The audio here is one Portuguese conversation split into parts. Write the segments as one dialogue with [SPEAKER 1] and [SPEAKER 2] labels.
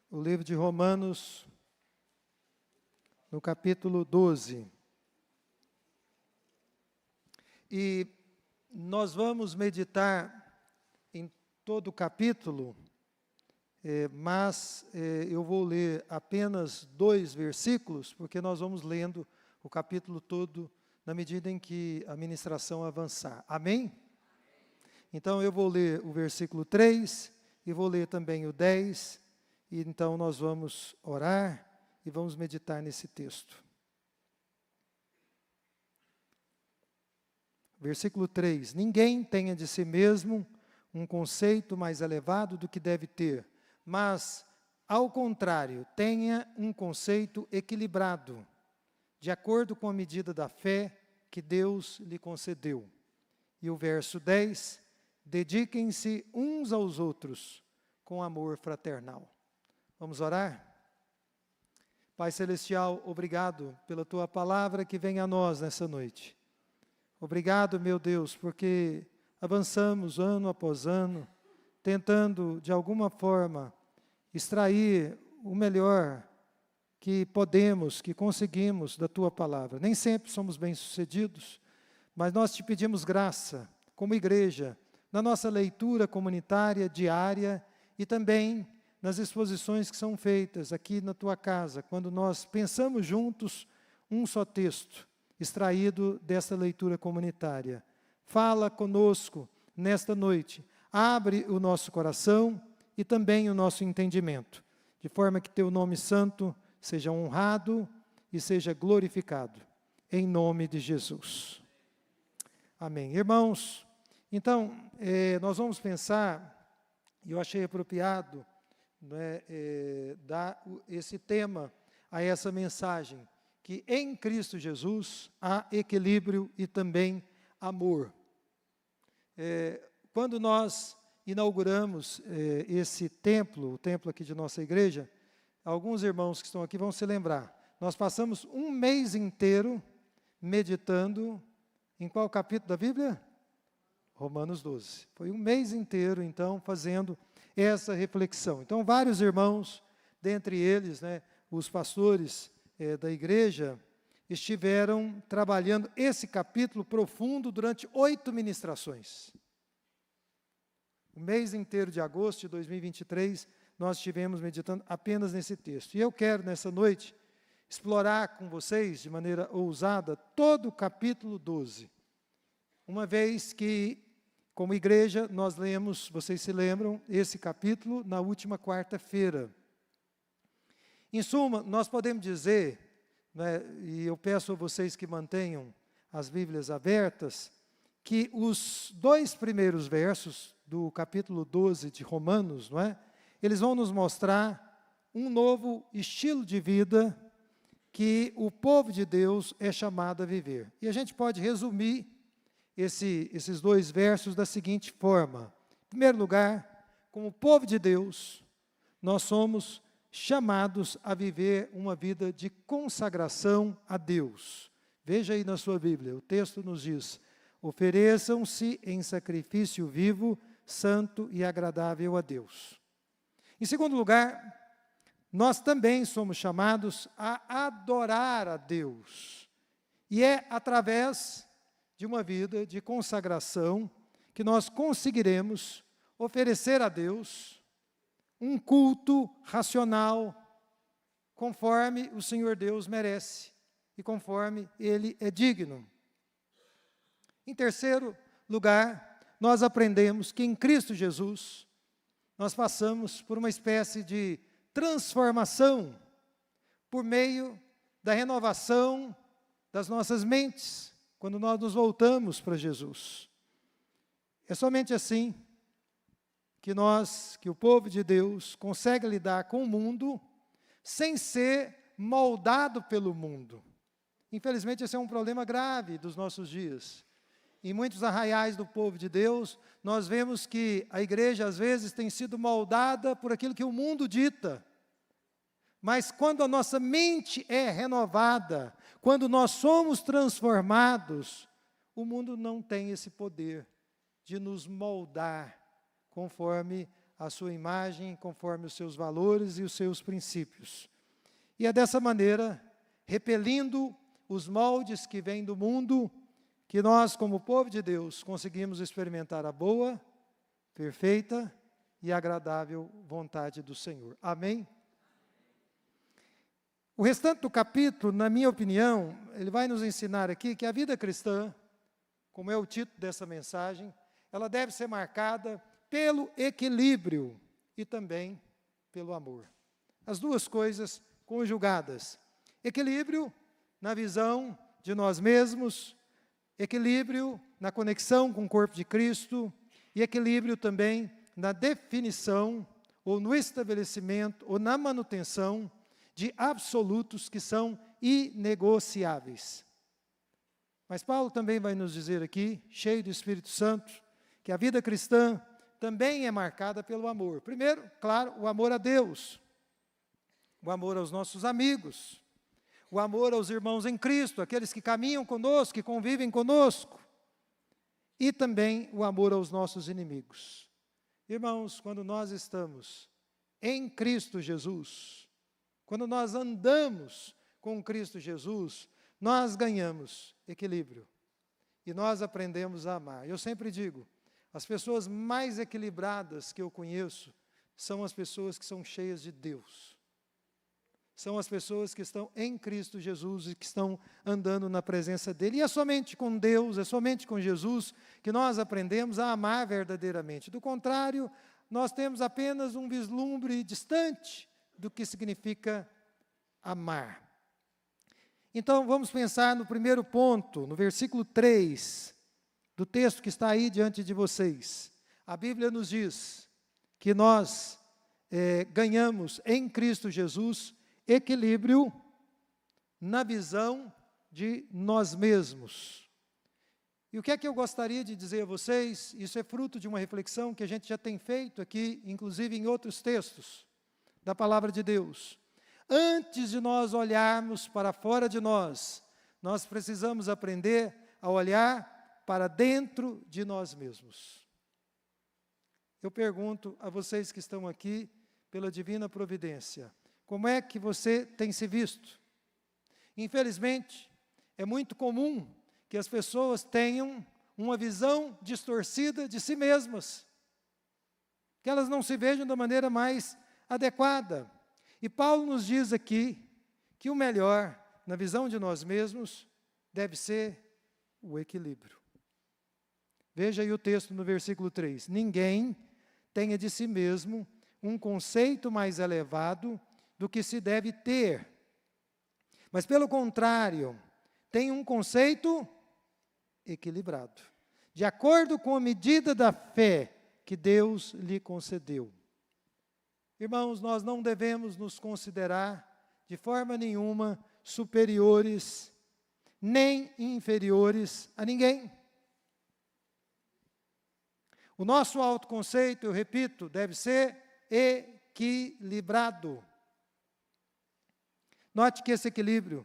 [SPEAKER 1] o livro de Romanos, no capítulo 12. E nós vamos meditar em todo o capítulo, mas eu vou ler apenas 2 versículos, porque nós vamos lendo o capítulo todo na medida em que a ministração avançar. Amém? Então eu vou ler o versículo 3 e vou ler também o 10, e então nós vamos orar e vamos meditar nesse texto. Versículo 3: Ninguém tenha de si mesmo um conceito mais elevado do que deve ter, mas, ao contrário, tenha um conceito equilibrado, de acordo com a medida da fé que Deus lhe concedeu. E o verso 10: Dediquem-se uns aos outros com amor fraternal. Vamos orar? Pai Celestial, obrigado pela Tua palavra que vem a nós nessa noite. Obrigado, meu Deus, porque avançamos ano após ano, tentando, de alguma forma, extrair o melhor que podemos, que conseguimos da Tua palavra. Nem sempre somos bem-sucedidos, mas nós te pedimos graça, como igreja, na nossa leitura comunitária diária e também nas exposições que são feitas aqui na Tua casa, quando nós pensamos juntos um só texto, extraído desta leitura comunitária. Fala conosco nesta noite, abre o nosso coração e também o nosso entendimento, de forma que Teu nome santo seja honrado e seja glorificado, em nome de Jesus. Amém. Irmãos, então, nós vamos pensar, e eu achei apropriado dar esse tema a essa mensagem, que em Cristo Jesus há equilíbrio e também amor. Quando nós inauguramos esse templo, o templo aqui de nossa igreja, alguns irmãos que estão aqui vão se lembrar, nós passamos um mês inteiro meditando em qual capítulo da Bíblia? Romanos 12. Foi um mês inteiro, então, fazendo essa reflexão. Então, vários irmãos, dentre eles, os pastores da igreja, estiveram trabalhando esse capítulo profundo durante 8 ministrações. O mês inteiro de agosto de 2023, nós estivemos meditando apenas nesse texto. E eu quero, nessa noite, explorar com vocês, de maneira ousada, todo o capítulo 12. Uma vez que, como igreja, nós lemos, vocês se lembram, esse capítulo na última quarta-feira. Em suma, nós podemos dizer, e eu peço a vocês que mantenham as Bíblias abertas, que os 2 primeiros versos do capítulo 12 de Romanos, eles vão nos mostrar um novo estilo de vida que o povo de Deus é chamado a viver. E a gente pode resumir esses 2 versos da seguinte forma. Em primeiro lugar, como povo de Deus, nós somos chamados a viver uma vida de consagração a Deus. Veja aí na sua Bíblia, o texto nos diz: ofereçam-se em sacrifício vivo, santo e agradável a Deus. Em segundo lugar, nós também somos chamados a adorar a Deus. E é através de uma vida de consagração que nós conseguiremos oferecer a Deus um culto racional, conforme o Senhor Deus merece e conforme Ele é digno. Em terceiro lugar, nós aprendemos que em Cristo Jesus, nós passamos por uma espécie de transformação por meio da renovação das nossas mentes, quando nós nos voltamos para Jesus. É somente assim que o povo de Deus consegue lidar com o mundo sem ser moldado pelo mundo. Infelizmente, esse é um problema grave dos nossos dias. Em muitos arraiais do povo de Deus, nós vemos que a igreja, às vezes, tem sido moldada por aquilo que o mundo dita. Mas quando a nossa mente é renovada, quando nós somos transformados, o mundo não tem esse poder de nos moldar conforme à sua imagem, conforme os seus valores e os seus princípios. E é dessa maneira, repelindo os moldes que vêm do mundo, que nós, como povo de Deus, conseguimos experimentar a boa, perfeita e agradável vontade do Senhor. Amém? O restante do capítulo, na minha opinião, ele vai nos ensinar aqui que a vida cristã, como é o título dessa mensagem, ela deve ser marcada pelo equilíbrio e também pelo amor. As duas coisas conjugadas. Equilíbrio na visão de nós mesmos, equilíbrio na conexão com o corpo de Cristo e equilíbrio também na definição ou no estabelecimento ou na manutenção de absolutos que são inegociáveis. Mas Paulo também vai nos dizer aqui, cheio do Espírito Santo, que a vida cristã também é marcada pelo amor. Primeiro, claro, o amor a Deus, o amor aos nossos amigos, o amor aos irmãos em Cristo, aqueles que caminham conosco, que convivem conosco, e também o amor aos nossos inimigos. Irmãos, quando nós estamos em Cristo Jesus, quando nós andamos com Cristo Jesus, nós ganhamos equilíbrio e nós aprendemos a amar. Eu sempre digo, as pessoas mais equilibradas que eu conheço são as pessoas que são cheias de Deus. São as pessoas que estão em Cristo Jesus e que estão andando na presença dEle. E é somente com Deus, é somente com Jesus que nós aprendemos a amar verdadeiramente. Do contrário, nós temos apenas um vislumbre distante do que significa amar. Então, vamos pensar no primeiro ponto, no versículo 3, do texto que está aí diante de vocês. A Bíblia nos diz que nós ganhamos em Cristo Jesus equilíbrio na visão de nós mesmos. E o que é que eu gostaria de dizer a vocês? Isso é fruto de uma reflexão que a gente já tem feito aqui, inclusive em outros textos da Palavra de Deus. Antes de nós olharmos para fora de nós, nós precisamos aprender a olhar para dentro de nós mesmos. Eu pergunto a vocês que estão aqui, pela divina providência, como é que você tem se visto? Infelizmente, é muito comum que as pessoas tenham uma visão distorcida de si mesmas, que elas não se vejam da maneira mais adequada. E Paulo nos diz aqui que o melhor, na visão de nós mesmos, deve ser o equilíbrio. Veja aí o texto no versículo 3. Ninguém tenha de si mesmo um conceito mais elevado do que se deve ter, mas pelo contrário, tem um conceito equilibrado, de acordo com a medida da fé que Deus lhe concedeu. Irmãos, nós não devemos nos considerar de forma nenhuma superiores, nem inferiores a ninguém. O nosso autoconceito, eu repito, deve ser equilibrado. Note que esse equilíbrio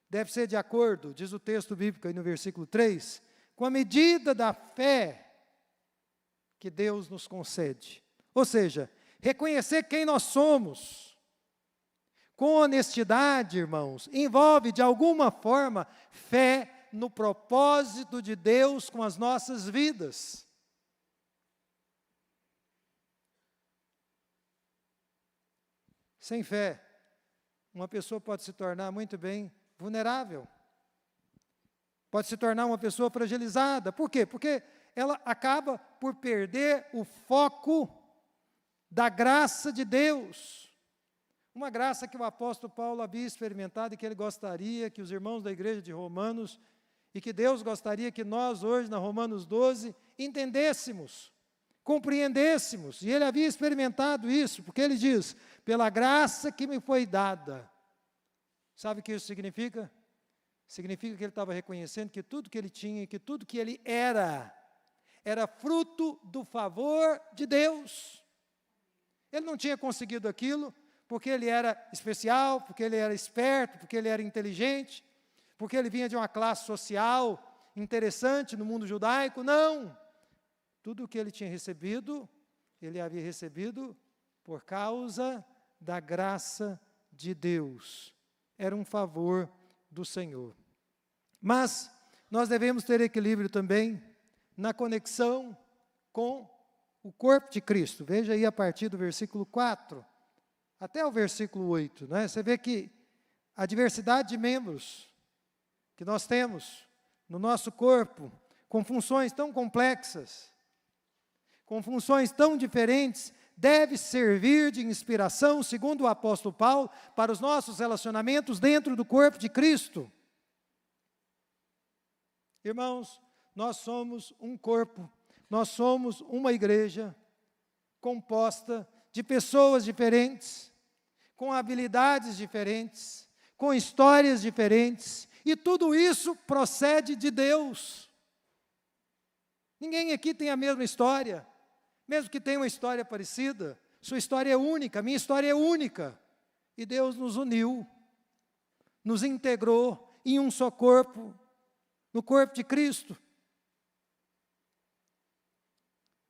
[SPEAKER 1] deve ser de acordo, diz o texto bíblico aí no versículo 3, com a medida da fé que Deus nos concede. Ou seja, reconhecer quem nós somos, com honestidade, irmãos, envolve de alguma forma fé no propósito de Deus com as nossas vidas. Sem fé, uma pessoa pode se tornar muito bem vulnerável. Pode se tornar uma pessoa fragilizada. Por quê? Porque ela acaba por perder o foco da graça de Deus. Uma graça que o apóstolo Paulo havia experimentado e que ele gostaria que os irmãos da igreja de Romanos e que Deus gostaria que nós hoje, na Romanos 12, entendêssemos, compreendêssemos. E ele havia experimentado isso, porque ele diz, pela graça que me foi dada. Sabe o que isso significa? Significa que ele estava reconhecendo que tudo que ele tinha, que tudo que ele era fruto do favor de Deus. Ele não tinha conseguido aquilo porque ele era especial, porque ele era esperto, porque ele era inteligente, porque ele vinha de uma classe social interessante no mundo judaico. Não! Tudo o que ele tinha recebido ele havia recebido por causa da graça de Deus. Era um favor do Senhor. Mas nós devemos ter equilíbrio também na conexão com o corpo de Cristo. Veja aí a partir do versículo 4 até o versículo 8. Né? Você vê que a diversidade de membros que nós temos no nosso corpo, com funções tão complexas, com funções tão diferentes, deve servir de inspiração, segundo o apóstolo Paulo, para os nossos relacionamentos dentro do corpo de Cristo. Irmãos, nós somos um corpo, nós somos uma igreja composta de pessoas diferentes, com habilidades diferentes, com histórias diferentes, e tudo isso procede de Deus. Ninguém aqui tem a mesma história, mesmo que tenha uma história parecida, sua história é única, minha história é única. E Deus nos uniu, nos integrou em um só corpo, no corpo de Cristo.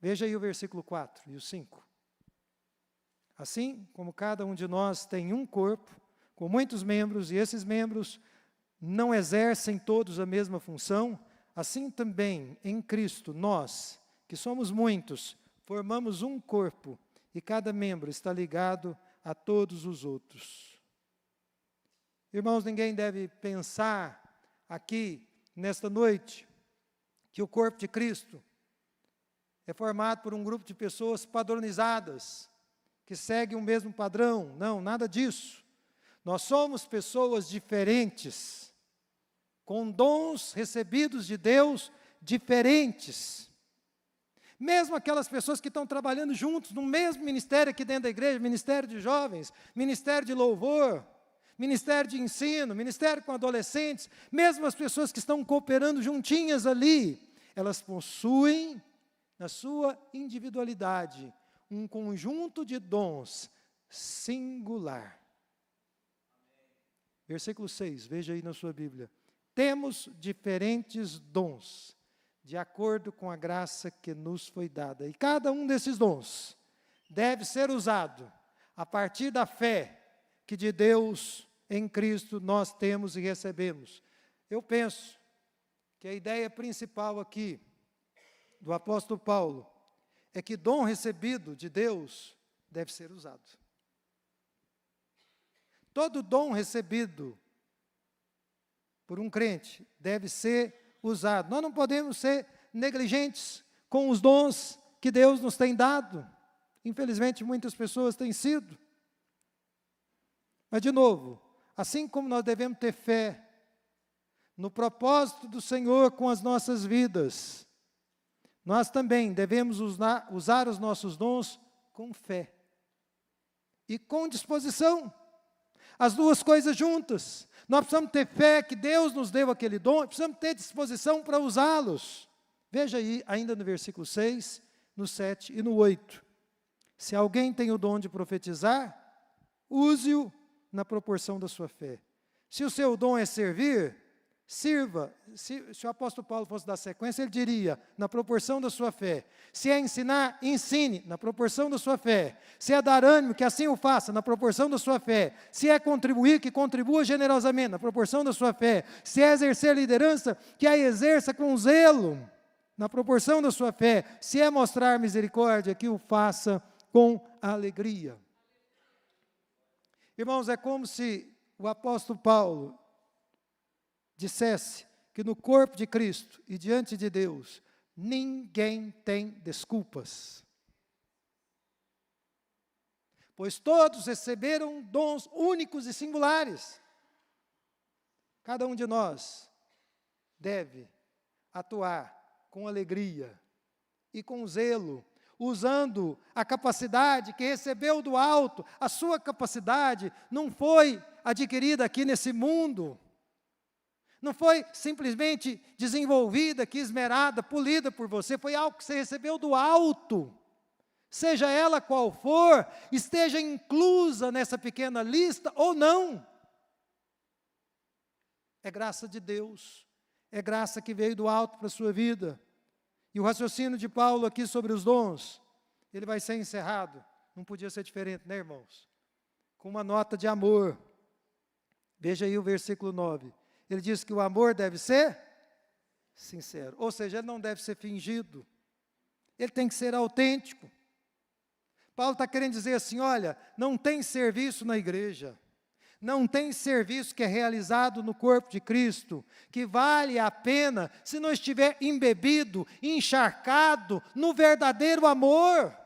[SPEAKER 1] Veja aí o versículo 4 e o 5. Assim como cada um de nós tem um corpo, com muitos membros, e esses membros não exercem todos a mesma função, assim também em Cristo nós, que somos muitos, formamos um corpo, e cada membro está ligado a todos os outros. Irmãos, ninguém deve pensar aqui, nesta noite, que o corpo de Cristo é formado por um grupo de pessoas padronizadas, que seguem o mesmo padrão. Não, nada disso. Nós somos pessoas diferentes, com dons recebidos de Deus diferentes. Mesmo aquelas pessoas que estão trabalhando juntos no mesmo ministério aqui dentro da igreja, ministério de jovens, ministério de louvor, ministério de ensino, ministério com adolescentes, mesmo as pessoas que estão cooperando juntinhas ali, elas possuem, na sua individualidade, um conjunto de dons singular. Versículo 6, veja aí na sua Bíblia. Temos diferentes dons, de acordo com a graça que nos foi dada. E cada um desses dons deve ser usado a partir da fé que de Deus em Cristo nós temos e recebemos. Eu penso que a ideia principal aqui do apóstolo Paulo é que dom recebido de Deus deve ser usado. Todo dom recebido por um crente deve ser usado. Nós não podemos ser negligentes com os dons que Deus nos tem dado. Infelizmente, muitas pessoas têm sido. Mas, de novo, assim como nós devemos ter fé no propósito do Senhor com as nossas vidas, nós também devemos usar os nossos dons com fé e com disposição. As duas coisas juntas. Nós precisamos ter fé que Deus nos deu aquele dom, precisamos ter disposição para usá-los. Veja aí, ainda no versículo 6, no 7 e no 8. Se alguém tem o dom de profetizar, use-o na proporção da sua fé. Se o seu dom é servir, sirva. Se o apóstolo Paulo fosse dar sequência, ele diria, na proporção da sua fé. Se é ensinar, ensine, na proporção da sua fé. Se é dar ânimo, que assim o faça, na proporção da sua fé. Se é contribuir, que contribua generosamente, na proporção da sua fé. Se é exercer liderança, que a exerça com zelo, na proporção da sua fé. Se é mostrar misericórdia, que o faça com alegria. Irmãos, é como se o apóstolo Paulo dissesse que no corpo de Cristo e diante de Deus, ninguém tem desculpas. Pois todos receberam dons únicos e singulares. Cada um de nós deve atuar com alegria e com zelo, usando a capacidade que recebeu do alto. A sua capacidade não foi adquirida aqui nesse mundo, não foi simplesmente desenvolvida, aqui, esmerada, polida por você, foi algo que você recebeu do alto. Seja ela qual for, esteja inclusa nessa pequena lista ou não. É graça de Deus, é graça que veio do alto para a sua vida. E o raciocínio de Paulo aqui sobre os dons ele vai ser encerrado. Não podia ser diferente, né, irmãos? Com uma nota de amor. Veja aí o versículo 9. Ele diz que o amor deve ser sincero. Ou seja, ele não deve ser fingido. Ele tem que ser autêntico. Paulo está querendo dizer assim, olha, não tem serviço na igreja. Não tem serviço que é realizado no corpo de Cristo, que vale a pena se não estiver embebido, encharcado no verdadeiro amor,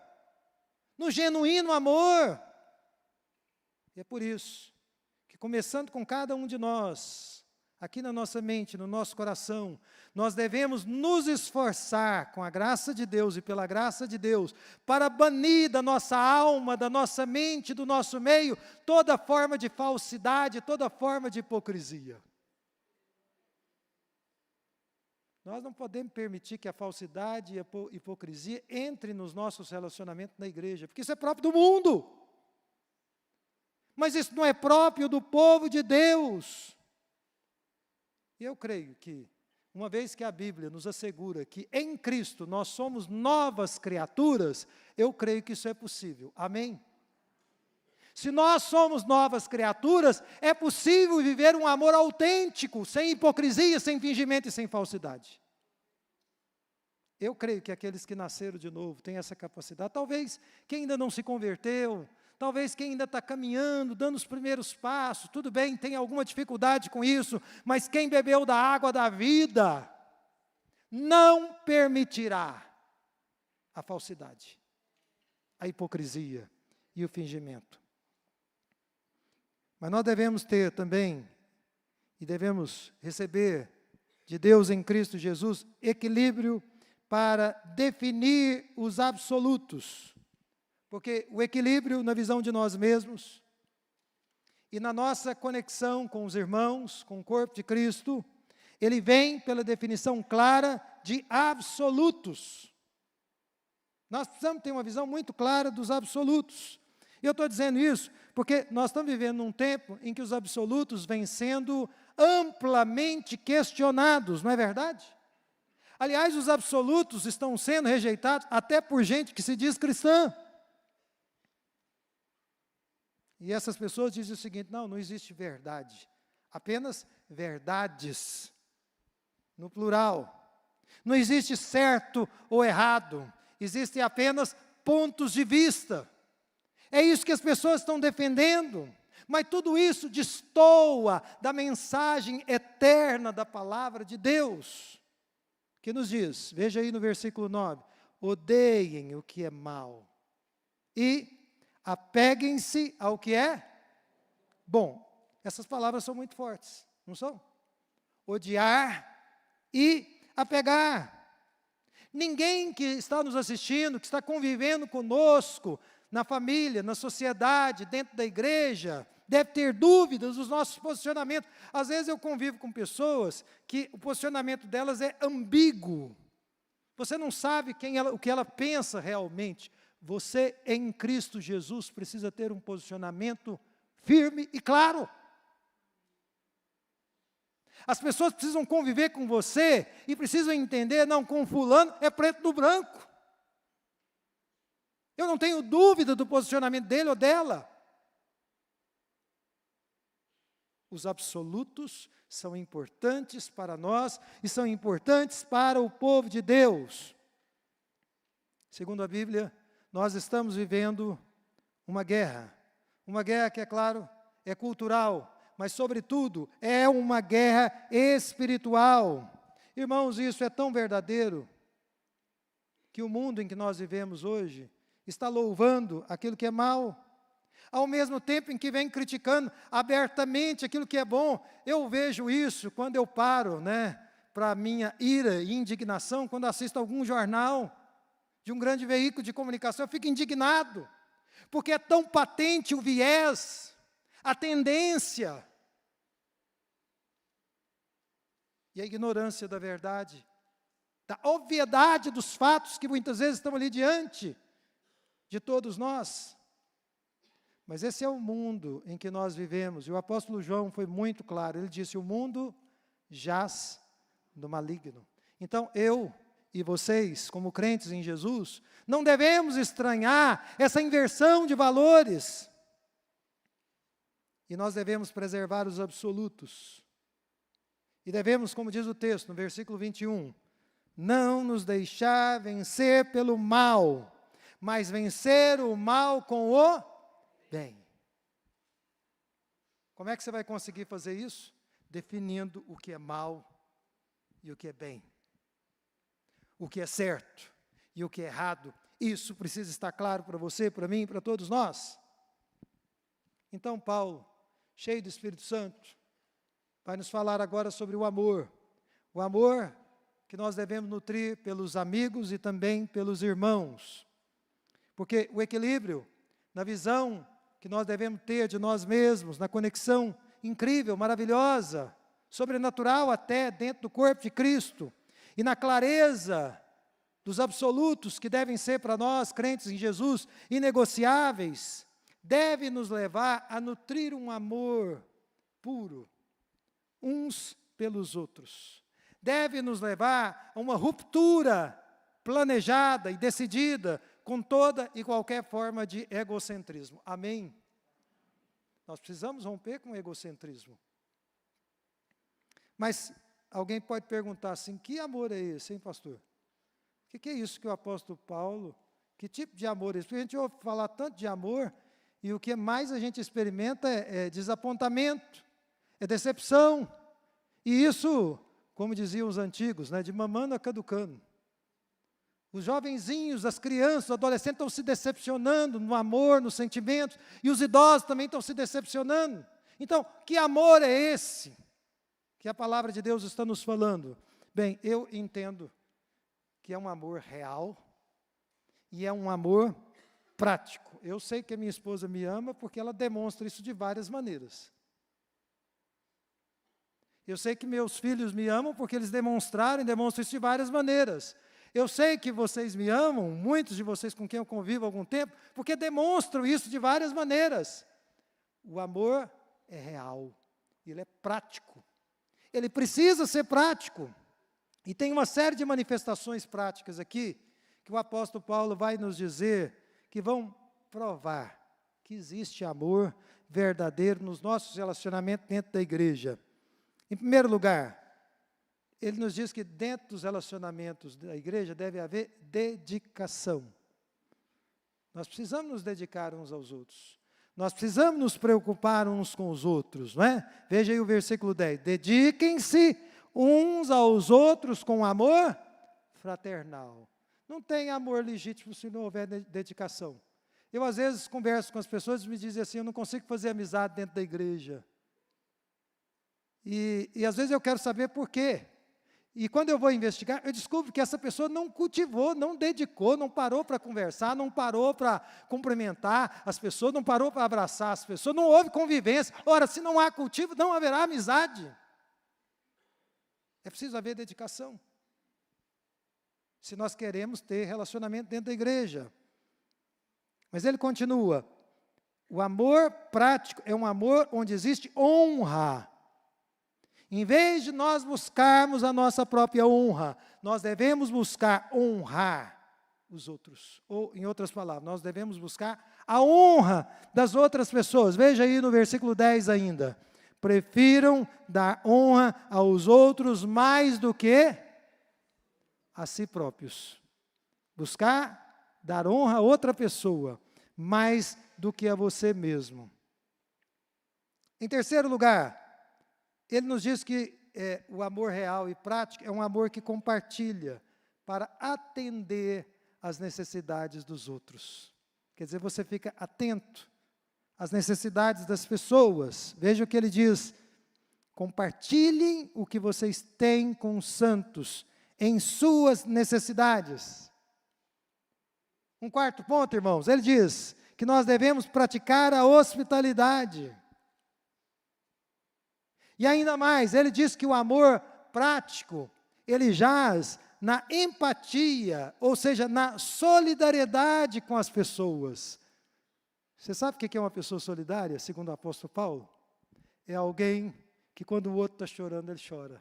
[SPEAKER 1] no genuíno amor. E é por isso que, começando com cada um de nós, aqui na nossa mente, no nosso coração, nós devemos nos esforçar com a graça de Deus e pela graça de Deus, para banir da nossa alma, da nossa mente, do nosso meio, toda forma de falsidade, toda forma de hipocrisia. Nós não podemos permitir que a falsidade e a hipocrisia entre nos nossos relacionamentos na igreja, porque isso é próprio do mundo. Mas isso não é próprio do povo de Deus. E eu creio que, uma vez que a Bíblia nos assegura que em Cristo nós somos novas criaturas, eu creio que isso é possível. Amém? Se nós somos novas criaturas, é possível viver um amor autêntico, sem hipocrisia, sem fingimento e sem falsidade. Eu creio que aqueles que nasceram de novo têm essa capacidade. Talvez quem ainda não se converteu, talvez quem ainda está caminhando, dando os primeiros passos, tudo bem, tem alguma dificuldade com isso, mas quem bebeu da água da vida, não permitirá a falsidade, a hipocrisia e o fingimento. Mas nós devemos ter também, e devemos receber de Deus em Cristo Jesus, equilíbrio para definir os absolutos. Porque o equilíbrio na visão de nós mesmos e na nossa conexão com os irmãos, com o corpo de Cristo, ele vem pela definição clara de absolutos. Nós precisamos ter uma visão muito clara dos absolutos. E eu estou dizendo isso porque nós estamos vivendo num tempo em que os absolutos vêm sendo amplamente questionados, não é verdade? Aliás, os absolutos estão sendo rejeitados até por gente que se diz cristã. E essas pessoas dizem o seguinte, não existe verdade, apenas verdades, no plural. Não existe certo ou errado, existem apenas pontos de vista. É isso que as pessoas estão defendendo, mas tudo isso destoa da mensagem eterna da palavra de Deus, que nos diz, veja aí no versículo 9, odeiem o que é mal e apeguem-se ao que é bom. Essas palavras são muito fortes, não são? Odiar e apegar. Ninguém que está nos assistindo, que está convivendo conosco, na família, na sociedade, dentro da igreja, deve ter dúvidas dos nossos posicionamentos. Às vezes eu convivo com pessoas que o posicionamento delas é ambíguo. Você não sabe o que ela pensa realmente. Você, em Cristo Jesus, precisa ter um posicionamento firme e claro. As pessoas precisam conviver com você e precisam entender, não, com fulano é preto no branco. Eu não tenho dúvida do posicionamento dele ou dela. Os absolutos são importantes para nós e são importantes para o povo de Deus. Segundo a Bíblia, nós estamos vivendo uma guerra que, é claro, é cultural, mas, sobretudo, é uma guerra espiritual. Irmãos, isso é tão verdadeiro, que o mundo em que nós vivemos hoje está louvando aquilo que é mal, ao mesmo tempo em que vem criticando abertamente aquilo que é bom. Eu vejo isso quando eu paro, para a minha ira e indignação, quando assisto algum jornal, de um grande veículo de comunicação, eu fico indignado, porque é tão patente o viés, a tendência, e a ignorância da verdade, da obviedade dos fatos que muitas vezes estão ali diante de todos nós. Mas esse é o mundo em que nós vivemos, e o apóstolo João foi muito claro, ele disse, o mundo jaz no maligno. Então eu e vocês, como crentes em Jesus, não devemos estranhar essa inversão de valores. E nós devemos preservar os absolutos. E devemos, como diz o texto, no versículo 21, não nos deixar vencer pelo mal, mas vencer o mal com o bem. Como é que você vai conseguir fazer isso? Definindo o que é mal e o que é bem. O que é certo e o que é errado. Isso precisa estar claro para você, para mim, para todos nós. Então, Paulo, cheio do Espírito Santo, vai nos falar agora sobre o amor. O amor que nós devemos nutrir pelos amigos e também pelos irmãos. Porque o equilíbrio, na visão que nós devemos ter de nós mesmos, na conexão incrível, maravilhosa, sobrenatural até dentro do corpo de Cristo, e na clareza dos absolutos que devem ser para nós, crentes em Jesus, inegociáveis, deve nos levar a nutrir um amor puro, uns pelos outros. Deve nos levar a uma ruptura planejada e decidida com toda e qualquer forma de egocentrismo. Amém? Nós precisamos romper com o egocentrismo. Mas alguém pode perguntar assim, que amor é esse, hein, pastor? O que é isso que o apóstolo Paulo, que tipo de amor é esse? Porque a gente ouve falar tanto de amor, e o que mais a gente experimenta é desapontamento, é decepção. E isso, como diziam os antigos, né, de mamando a caducando. Os jovenzinhos, as crianças, os adolescentes estão se decepcionando no amor, nos sentimentos, e os idosos também estão se decepcionando. Então, que amor é esse que a palavra de Deus está nos falando? Bem, eu entendo que é um amor real e é um amor prático. Eu sei que a minha esposa me ama porque ela demonstra isso de várias maneiras. Eu sei que meus filhos me amam porque eles demonstraram e demonstram isso de várias maneiras. Eu sei que vocês me amam, muitos de vocês com quem eu convivo há algum tempo, porque demonstram isso de várias maneiras. O amor é real, ele é prático. Ele precisa ser prático. E tem uma série de manifestações práticas aqui, que o apóstolo Paulo vai nos dizer, que vão provar que existe amor verdadeiro nos nossos relacionamentos dentro da igreja. Em primeiro lugar, ele nos diz que dentro dos relacionamentos da igreja deve haver dedicação. Nós precisamos nos dedicar uns aos outros. Nós precisamos nos preocupar uns com os outros, não é? Veja aí o versículo 10. Dediquem-se uns aos outros com amor fraternal. Não tem amor legítimo se não houver dedicação. Eu, às vezes, converso com as pessoas e me dizem assim, eu não consigo fazer amizade dentro da igreja. E às vezes eu quero saber por quê. E quando eu vou investigar, eu descubro que essa pessoa não cultivou, não dedicou, não parou para conversar, não parou para cumprimentar as pessoas, não parou para abraçar as pessoas, não houve convivência. Ora, se não há cultivo, não haverá amizade. É preciso haver dedicação. Se nós queremos ter relacionamento dentro da igreja. Mas ele continua, o amor prático é um amor onde existe honra. Em vez de nós buscarmos a nossa própria honra, nós devemos buscar honrar os outros. Ou, em outras palavras, nós devemos buscar a honra das outras pessoas. Veja aí no versículo 10 ainda. Prefiram dar honra aos outros mais do que a si próprios. Buscar dar honra a outra pessoa mais do que a você mesmo. Em terceiro lugar, ele nos diz que o amor real e prático é um amor que compartilha para atender às necessidades dos outros. Quer dizer, você fica atento às necessidades das pessoas. Veja o que ele diz. Compartilhem o que vocês têm com os santos em suas necessidades. Um quarto ponto, irmãos, ele diz que nós devemos praticar a hospitalidade. E ainda mais, ele diz que o amor prático, ele jaz na empatia, ou seja, na solidariedade com as pessoas. Você sabe o que é uma pessoa solidária, segundo o apóstolo Paulo? É alguém que quando o outro está chorando, ele chora.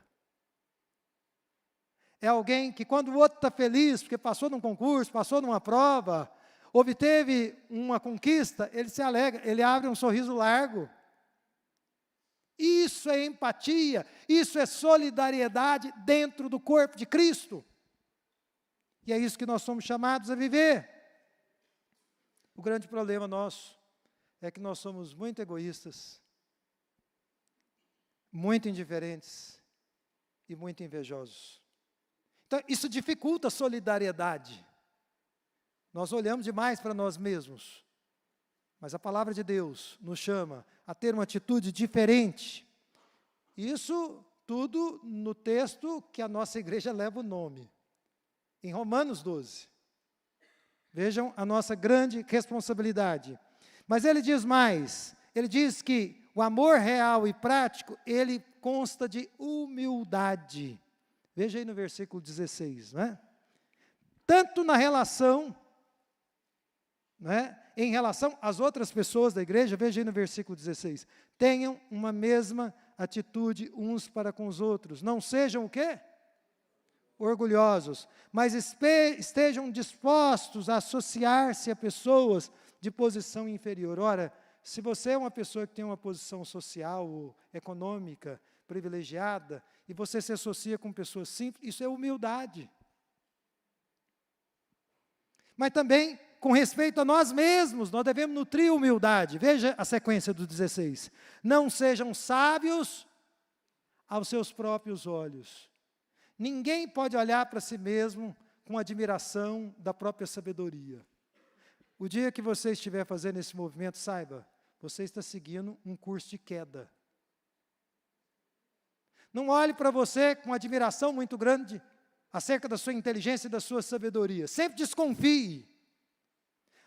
[SPEAKER 1] é alguém que quando o outro está feliz, porque passou num concurso, passou numa prova, obteve uma conquista, ele se alegra, ele abre um sorriso largo. Isso é empatia, isso é solidariedade dentro do corpo de Cristo. E é isso que nós somos chamados a viver. O grande problema nosso é que nós somos muito egoístas, muito indiferentes e muito invejosos. Então, isso dificulta a solidariedade. Nós olhamos demais para nós mesmos. Mas a palavra de Deus nos chama a ter uma atitude diferente. Isso tudo no texto que a nossa igreja leva o nome. Em Romanos 12. Vejam a nossa grande responsabilidade. Mas ele diz mais. Ele diz que o amor real e prático, ele consta de humildade. Veja aí no versículo 16, né? Tanto na relação, né, em relação às outras pessoas da igreja, veja aí no versículo 16. Tenham uma mesma atitude uns para com os outros. Não sejam o quê? Orgulhosos, mas estejam dispostos a associar-se a pessoas de posição inferior. Ora, se você é uma pessoa que tem uma posição social ou econômica privilegiada, e você se associa com pessoas simples, isso é humildade. Mas também, com respeito a nós mesmos, nós devemos nutrir humildade. Veja a sequência do 16. Não sejam sábios aos seus próprios olhos. Ninguém pode olhar para si mesmo com admiração da própria sabedoria. O dia que você estiver fazendo esse movimento, saiba, você está seguindo um curso de queda. Não olhe para você com admiração muito grande acerca da sua inteligência e da sua sabedoria. Sempre desconfie.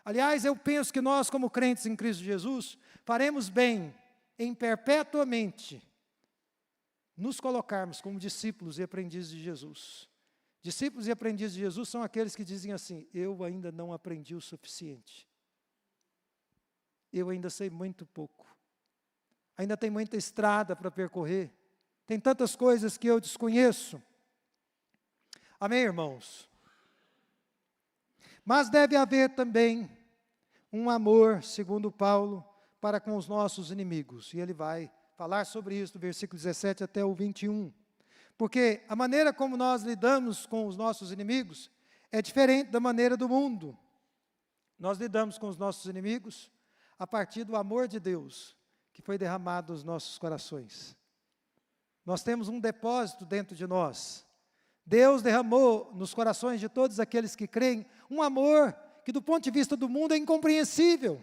[SPEAKER 1] Aliás, eu penso que nós, como crentes em Cristo Jesus, faremos bem em perpetuamente nos colocarmos como discípulos e aprendizes de Jesus. Discípulos e aprendizes de Jesus são aqueles que dizem assim: eu ainda não aprendi o suficiente. Eu ainda sei muito pouco. Ainda tem muita estrada para percorrer. Tem tantas coisas que eu desconheço. Amém, irmãos? Mas deve haver também um amor, segundo Paulo, para com os nossos inimigos. E ele vai falar sobre isso do versículo 17 até o 21. Porque a maneira como nós lidamos com os nossos inimigos é diferente da maneira do mundo. Nós lidamos com os nossos inimigos a partir do amor de Deus, que foi derramado nos nossos corações. Nós temos um depósito dentro de nós. Deus derramou nos corações de todos aqueles que creem um amor que do ponto de vista do mundo é incompreensível.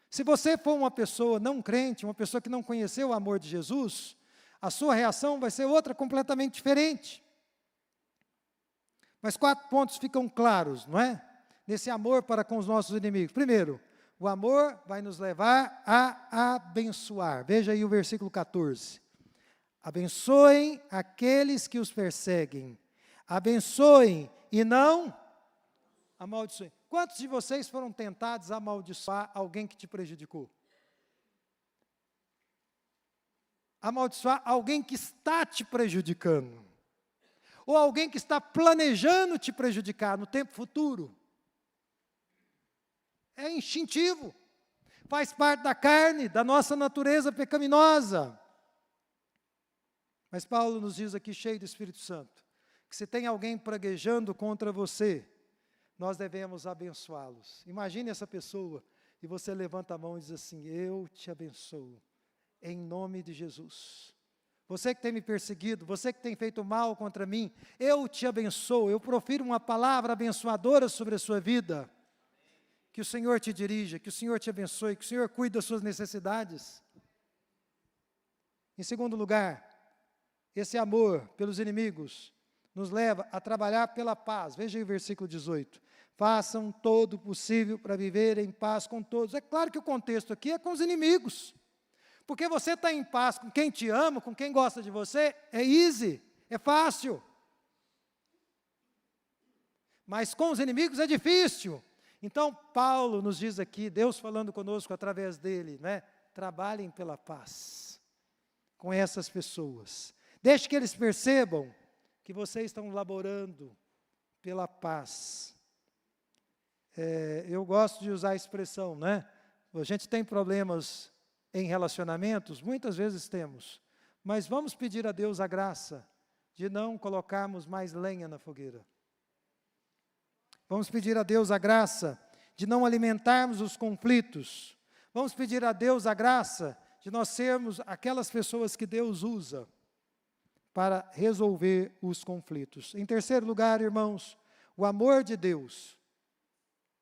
[SPEAKER 1] Se você for uma pessoa não crente, uma pessoa que não conheceu o amor de Jesus, a sua reação vai ser outra completamente diferente. Mas 4 pontos ficam claros, não é? Nesse amor para com os nossos inimigos. Primeiro, o amor vai nos levar a abençoar. Veja aí o versículo 14. Abençoem aqueles que os perseguem. Abençoem e não amaldiçoem. Quantos de vocês foram tentados a amaldiçoar alguém que te prejudicou? Amaldiçoar alguém que está te prejudicando. Ou alguém que está planejando te prejudicar no tempo futuro. É instintivo. Faz parte da carne, da nossa natureza pecaminosa. Mas Paulo nos diz aqui, cheio do Espírito Santo, que se tem alguém praguejando contra você, nós devemos abençoá-los. Imagine essa pessoa, e você levanta a mão e diz assim: eu te abençoo, em nome de Jesus. Você que tem me perseguido, você que tem feito mal contra mim, eu te abençoo, eu profiro uma palavra abençoadora sobre a sua vida. Que o Senhor te dirija, que o Senhor te abençoe, que o Senhor cuide das suas necessidades. Em segundo lugar, esse amor pelos inimigos nos leva a trabalhar pela paz. Veja aí o versículo 18. Façam todo o possível para viver em paz com todos. É claro que o contexto aqui é com os inimigos. Porque você está em paz com quem te ama, com quem gosta de você, é easy, é fácil. Mas com os inimigos é difícil. Então, Paulo nos diz aqui, Deus falando conosco através dele, né? Trabalhem pela paz com essas pessoas. Deixe que eles percebam que vocês estão laborando pela paz. Eu gosto de usar a expressão, né? A gente tem problemas em relacionamentos, muitas vezes temos, mas vamos pedir a Deus a graça de não colocarmos mais lenha na fogueira. Vamos pedir a Deus a graça de não alimentarmos os conflitos. Vamos pedir a Deus a graça de nós sermos aquelas pessoas que Deus usa para resolver os conflitos. Em terceiro lugar, irmãos, o amor de Deus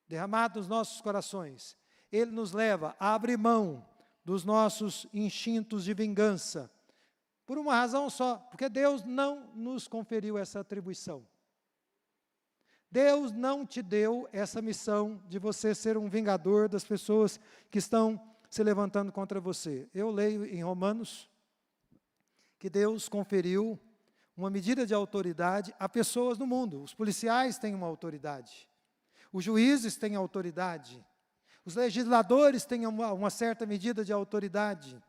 [SPEAKER 1] derramado nos nossos corações, ele nos leva a abrir mão dos nossos instintos de vingança, por uma razão só, porque Deus não nos conferiu essa atribuição. Deus não te deu essa missão de você ser um vingador das pessoas que estão se levantando contra você. Eu leio em Romanos que Deus conferiu uma medida de autoridade a pessoas no mundo. Os policiais têm uma autoridade. Os juízes têm autoridade, os legisladores têm uma certa medida de autoridade,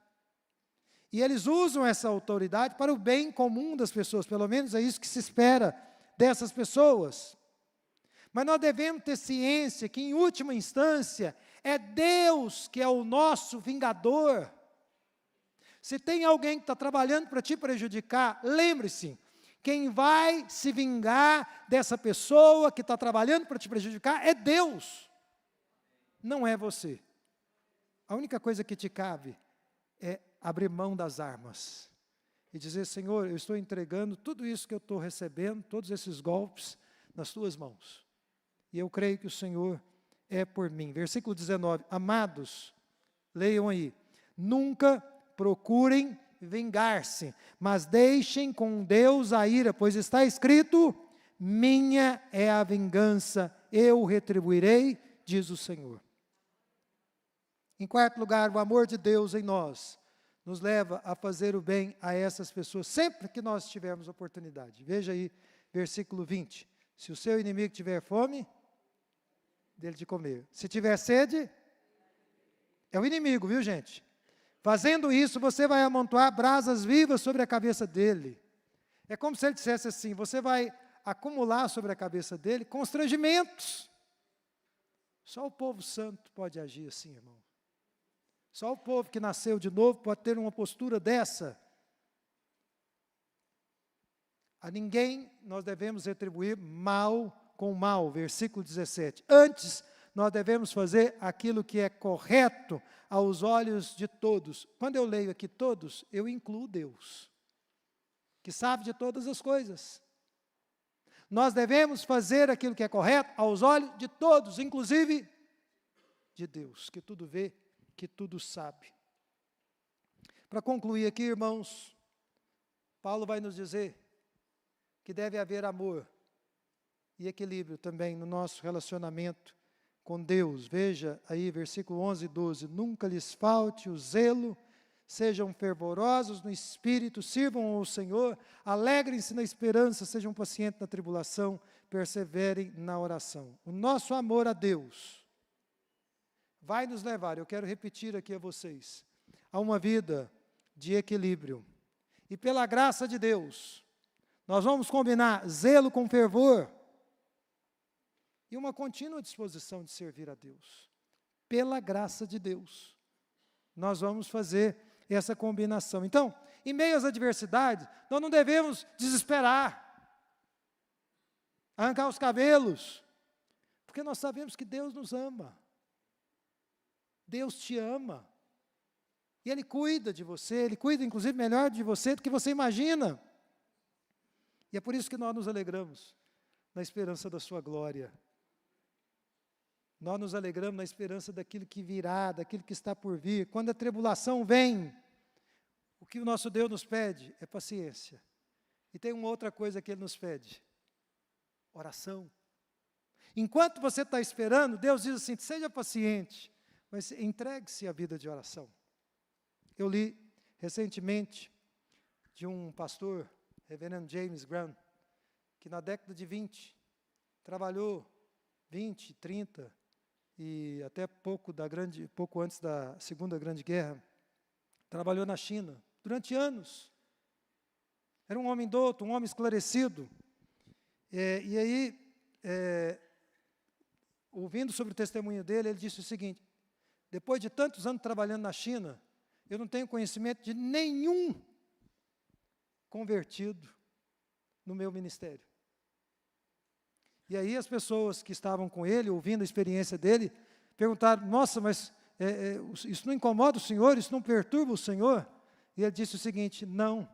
[SPEAKER 1] e eles usam essa autoridade para o bem comum das pessoas, pelo menos é isso que se espera dessas pessoas. Mas nós devemos ter ciência que, em última instância, é Deus que é o nosso vingador. Se tem alguém que está trabalhando para te prejudicar, lembre-se, quem vai se vingar dessa pessoa que está trabalhando para te prejudicar é Deus, não é você. A única coisa que te cabe é abrir mão das armas e dizer: Senhor, eu estou entregando tudo isso que eu estou recebendo, todos esses golpes, nas tuas mãos. E eu creio que o Senhor é por mim. Versículo 19, amados, leiam aí, nunca procurem vingar-se, mas deixem com Deus a ira, pois está escrito: minha é a vingança, eu retribuirei, diz o Senhor. Em quarto lugar, o amor de Deus em nós nos leva a fazer o bem a essas pessoas, sempre que nós tivermos oportunidade. Veja aí, versículo 20, se o seu inimigo tiver fome, dele de comer, se tiver sede, é o inimigo, viu gente? Fazendo isso, você vai amontoar brasas vivas sobre a cabeça dele. É como se ele dissesse assim: você vai acumular sobre a cabeça dele constrangimentos. Só o povo santo pode agir assim, irmão. Só o povo que nasceu de novo pode ter uma postura dessa. A ninguém nós devemos retribuir mal com mal, versículo 17. Antes, nós devemos fazer aquilo que é correto aos olhos de todos. Quando eu leio aqui todos, eu incluo Deus, que sabe de todas as coisas. Nós devemos fazer aquilo que é correto aos olhos de todos, inclusive de Deus, que tudo vê, que tudo sabe. Para concluir aqui, irmãos, Paulo vai nos dizer que deve haver amor e equilíbrio também no nosso relacionamento com Deus. Veja aí, versículo 11 e 12. Nunca lhes falte o zelo, sejam fervorosos no espírito, sirvam ao Senhor, alegrem-se na esperança, sejam pacientes na tribulação, perseverem na oração. O nosso amor a Deus vai nos levar, eu quero repetir aqui a vocês, a uma vida de equilíbrio. E pela graça de Deus, nós vamos combinar zelo com fervor, e uma contínua disposição de servir a Deus. Pela graça de Deus, nós vamos fazer essa combinação. Então, em meio às adversidades, nós não devemos desesperar, arrancar os cabelos, porque nós sabemos que Deus nos ama. Deus te ama. E Ele cuida de você, Ele cuida inclusive melhor de você do que você imagina. E é por isso que nós nos alegramos na esperança da sua glória. Nós nos alegramos na esperança daquilo que virá, daquilo que está por vir. Quando a tribulação vem, o que o nosso Deus nos pede é paciência. E tem uma outra coisa que Ele nos pede: oração. Enquanto você está esperando, Deus diz assim: seja paciente, mas entregue-se à vida de oração. Eu li recentemente de um pastor, reverendo James Graham, que na década de 20, trabalhou 20, 30, e até pouco antes da Segunda Grande Guerra, trabalhou na China durante anos. Era um homem douto, um homem esclarecido. E aí, ouvindo sobre o testemunho dele, ele disse o seguinte: depois de tantos anos trabalhando na China, eu não tenho conhecimento de nenhum convertido no meu ministério. E aí as pessoas que estavam com ele, ouvindo a experiência dele, perguntaram: nossa, mas isso não incomoda o Senhor? Isso não perturba o Senhor? E ele disse o seguinte: não,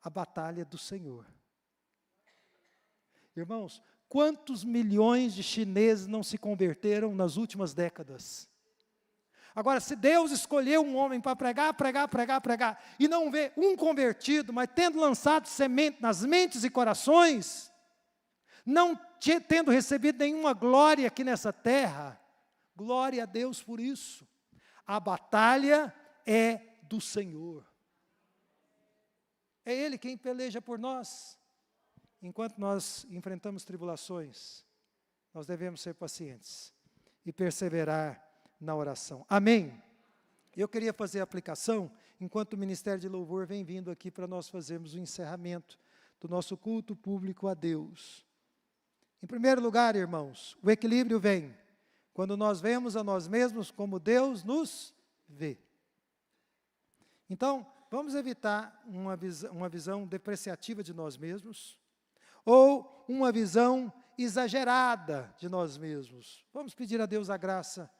[SPEAKER 1] a batalha é do Senhor. Irmãos, quantos milhões de chineses não se converteram nas últimas décadas? Agora, se Deus escolheu um homem para pregar, e não vê um convertido, mas tendo lançado semente nas mentes e corações, não tendo recebido nenhuma glória aqui nessa terra, glória a Deus por isso. A batalha é do Senhor. É Ele quem peleja por nós. Enquanto nós enfrentamos tribulações, nós devemos ser pacientes e perseverar na oração. Amém? Eu queria fazer a aplicação, enquanto o Ministério de Louvor vem vindo aqui para nós fazermos o encerramento do nosso culto público a Deus. Em primeiro lugar, irmãos, o equilíbrio vem quando nós vemos a nós mesmos como Deus nos vê. Então, vamos evitar uma visão depreciativa de nós mesmos, ou uma visão exagerada de nós mesmos. Vamos pedir a Deus a graça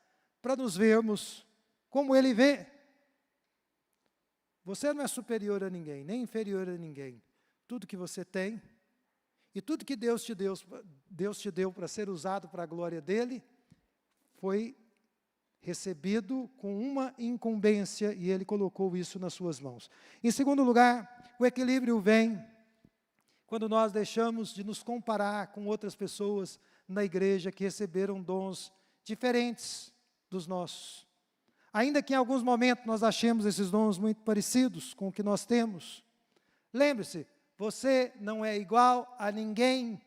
[SPEAKER 1] para nos vermos como Ele vê. Você não é superior a ninguém, nem inferior a ninguém. Tudo que você tem, e tudo que Deus te deu para ser usado para a glória dEle, foi recebido com uma incumbência, e Ele colocou isso nas suas mãos. Em segundo lugar, o equilíbrio vem quando nós deixamos de nos comparar com outras pessoas na igreja que receberam dons diferentes dos nossos. Ainda que em alguns momentos nós achemos esses dons muito parecidos com o que nós temos. Lembre-se, você não é igual a ninguém.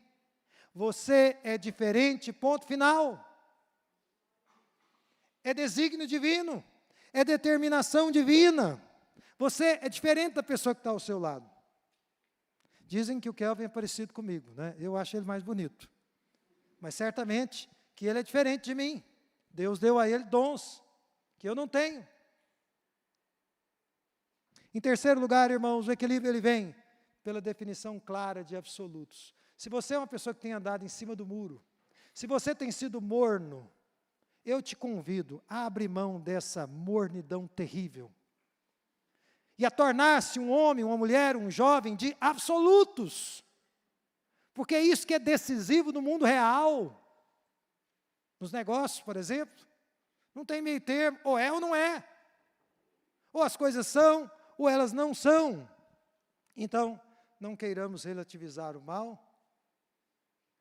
[SPEAKER 1] Você é diferente, ponto final. É desígnio divino, é determinação divina. Você é diferente da pessoa que está ao seu lado. Dizem que o Kelvin é parecido comigo, né? Eu acho ele mais bonito. Mas certamente que ele é diferente de mim. Deus deu a ele dons que eu não tenho. Em terceiro lugar, irmãos, o equilíbrio ele vem pela definição clara de absolutos. Se você é uma pessoa que tem andado em cima do muro, se você tem sido morno, eu te convido a abrir mão dessa mornidão terrível e a tornar-se um homem, uma mulher, um jovem de absolutos, porque é isso que é decisivo no mundo real. Nos negócios, por exemplo, não tem meio termo, ou é ou não é, ou as coisas são, ou elas não são. Então, não queiramos relativizar o mal,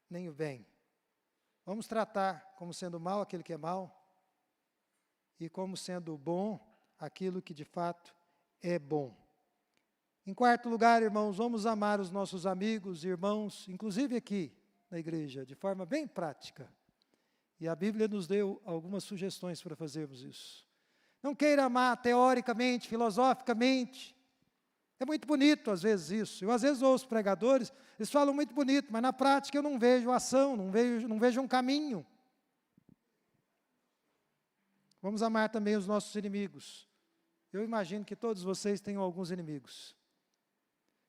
[SPEAKER 1] nem o bem. Vamos tratar como sendo mal aquele que é mal, e como sendo bom aquilo que de fato é bom. Em quarto lugar, irmãos, vamos amar os nossos amigos e irmãos, inclusive aqui na igreja, de forma bem prática. E a Bíblia nos deu algumas sugestões para fazermos isso. Não queira amar teoricamente, filosoficamente. É muito bonito às vezes isso. Eu às vezes ouço pregadores, eles falam muito bonito, mas na prática eu não vejo ação, não vejo um caminho. Vamos amar também os nossos inimigos. Eu imagino que todos vocês tenham alguns inimigos.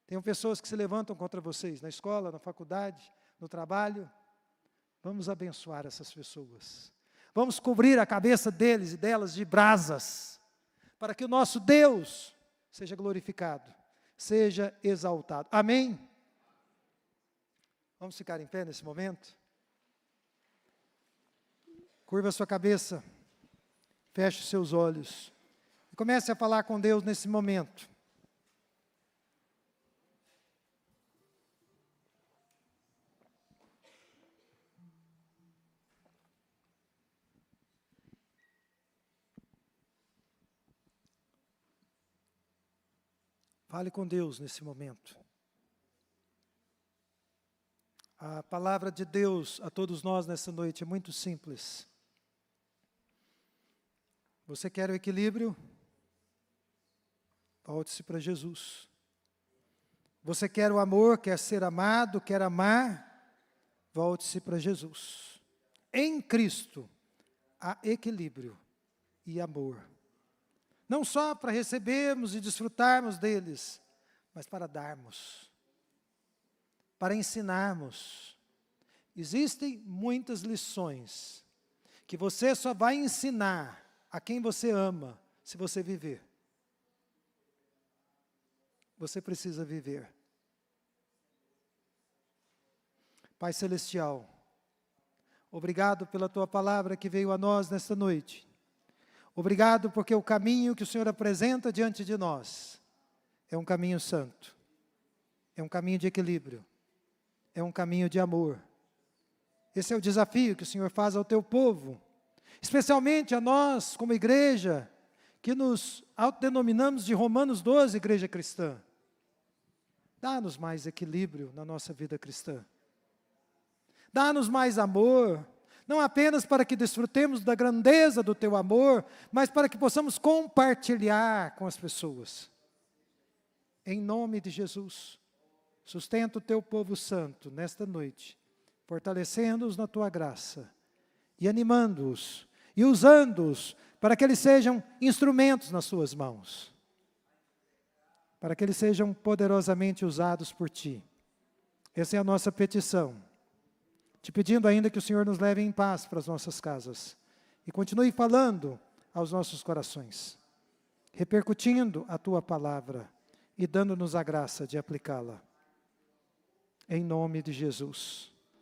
[SPEAKER 1] Tem pessoas que se levantam contra vocês, na escola, na faculdade, no trabalho. Vamos abençoar essas pessoas. Vamos cobrir a cabeça deles e delas de brasas, para que o nosso Deus seja glorificado, seja exaltado. Amém? Vamos ficar em pé nesse momento? Curva a sua cabeça, feche os seus olhos e comece a falar com Deus nesse momento. Fale com Deus nesse momento. A palavra de Deus a todos nós nessa noite é muito simples. Você quer o equilíbrio? Volte-se para Jesus. Você quer o amor, quer ser amado, quer amar? Volte-se para Jesus. Em Cristo há equilíbrio e amor. Não só para recebermos e desfrutarmos deles, mas para darmos, para ensinarmos. Existem muitas lições que você só vai ensinar a quem você ama se você viver. Você precisa viver. Pai Celestial, obrigado pela Tua palavra que veio a nós nesta noite. Obrigado porque o caminho que o Senhor apresenta diante de nós é um caminho santo, é um caminho de equilíbrio, é um caminho de amor. Esse é o desafio que o Senhor faz ao Teu povo, especialmente a nós como igreja, que nos autodenominamos de Romanos 12, igreja cristã. Dá-nos mais equilíbrio na nossa vida cristã. Dá-nos mais amor, não apenas para que desfrutemos da grandeza do Teu amor, mas para que possamos compartilhar com as pessoas. Em nome de Jesus, sustenta o Teu povo santo nesta noite, fortalecendo-os na Tua graça e animando-os e usando-os para que eles sejam instrumentos nas Suas mãos, para que eles sejam poderosamente usados por Ti. Essa é a nossa petição. Te pedindo ainda que o Senhor nos leve em paz para as nossas casas e continue falando aos nossos corações, repercutindo a Tua palavra e dando-nos a graça de aplicá-la. Em nome de Jesus.